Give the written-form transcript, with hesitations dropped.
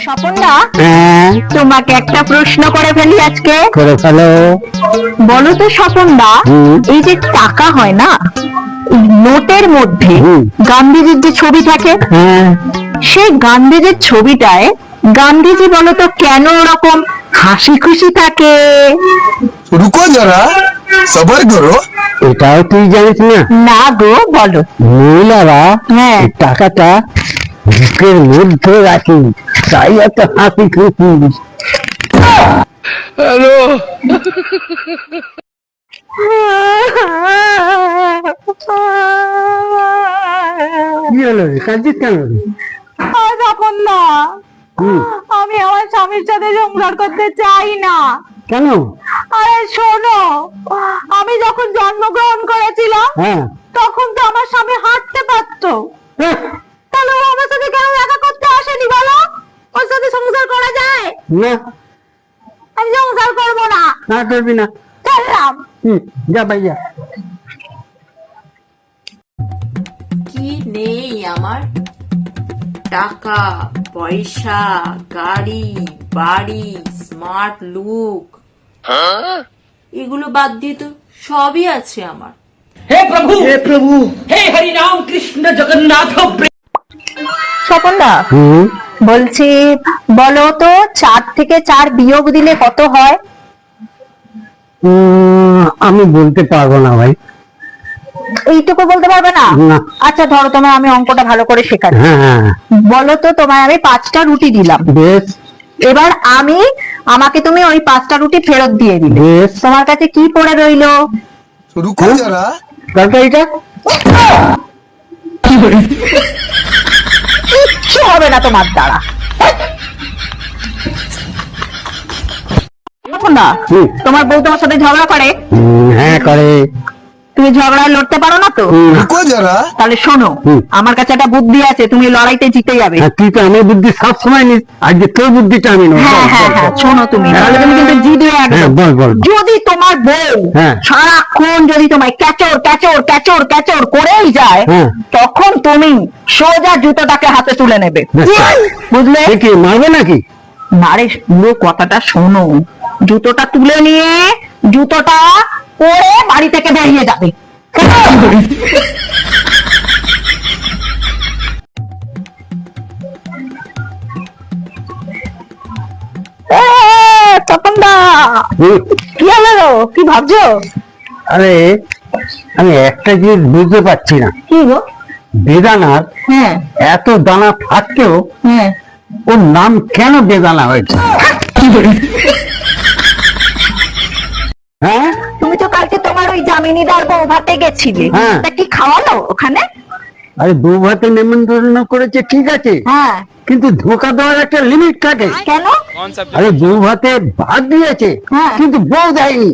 স্বপনদা, হ্যাঁ, তোমাকে একটা প্রশ্ন করে ফেলি আজকে। করে ফেলো। বলো তো স্বপনদা, এই যে টাকা হয় না, নোটের মধ্যে গান্ধীজির যে ছবি থাকে, হ্যাঁ, সেই গান্ধীজির ছবিটায় গান্ধীজি বলতো কেন ওরকম হাসি খুশি থাকে? रुको जरा सबर करो। এটাও তুই জানিস না? না গো, বলো। মহিলারা হ্যাঁ। এই টাকাটা বুকের মধ্যে রাখি, তাই এত হাসি খুশি। কি হলো রে, কাঁদছিস কেন রে? স্বপনদা, হুম, আমি আমার স্বামীর সাথে সংসার করতে চাই না। কেন? আরে শোনো, আমি যখন জন্মগ্রহণ করেছিলাম হ্যাঁ, তখন তো আমার স্বামী হাঁটতে পারতো, হ্যাঁ, তাহলে ও আমার সাথে কেন দেখা করতে আসেনি বলো? ওর সাথে সংসার করা যায়? না, আমি সংসার করবো না, না করবি না। চললাম। যা ভাইয়া। কি নেই আমার? টাকা পয়সা, গাড়ি বাড়ি, স্মার্ট লুক, এগুলো বাদ দিয়ে তো সবই আছে আমার। हे प्रभु हे हरि राम कृष्ण जगन्नाथ স্বপনদা, হুম, বলছি বলো তো 4 থেকে 4 বিয়োগ দিলে কত হয়? আমি বলতে পারবো না ভাই। এইটুকু বলতে পারবে না? না। আচ্ছা ধরো, তোমার আমি অঙ্কটা ভালো করে শেখাচ্ছি। হ্যাঁ, হ্যাঁ, বলো তো, তোমায় আমি 5টা রুটি দিলাম, বেশ এবার আমাকে তুমি ওই 5টা রুটি ফেরত দিয়ে দিলে, বেশ। তোমার কাছে কি পড়ে রইলো? रुको जरा তরকারিটা কিচ্ছু হবে না তোমার দ্বারা। না, তোমার বউ তোমার সাথে ঝগড়া করে, হ্যাঁ করে। তুমি ঝগড়ায় লড়তে পারো না তো? रुको जरा তাহলে শোনো, আমার কাছে একটা বুদ্ধি আছে, তুমি লড়াইতে জিতে যাবে। হ্যাঁ, তুই তো আমার বুদ্ধি সব সময় নিস, আজকে তোর বুদ্ধিটা আমি নেবো। হ্যাঁ হ্যাঁ হ্যাঁ, শোনো তুমি, তাহলে তুমি কিন্তু জিতবে হ্যাঁ, একদম। বল বল। যদি তোমার বউ হ্যাঁ। সারাক্ষণ যদি তোমায় ক্যাচর ক্যাচর ক্যাচর ক্যাচর করেই যায়, হ্যাঁ। তখন তুমি সোজা জুতোটাকে হাতে তুলে নেবে, বুঝলে? সে কি মারবে নাকি? না রে, পুরো কথাটা শোনো। জুতোটা তুলে নিয়ে জুতোটা পরে বাড়ি থেকে বেরিয়ে যাবে। তপনদা, হুম, কি হলো গো? কি ভাবছো? আরে আমি একটা জিনিস বুঝতে পারছি না, কি গো? বেদানার হ্যাঁ এত দানা থাকতেও হ্যাঁ, ওর নাম কেন বেদানা হয়েছে? হ্যাঁ, তুমি তো কালকে তোমার ওই জামিনীদার বউ ভাতে গেছিলে, হ্যাঁ। তা কি খাওয়ালো ওখানে? আরে বউ ভাতে নেমন্তন্ন করেছে ঠিক আছে, হ্যাঁ, কিন্তু ধোকা দেওয়ার একটা লিমিট থাকে। কেন? আরে বউ ভাতে ভাত দিয়েছে, হ্যাঁ। কিন্তু বউ দেয়নি।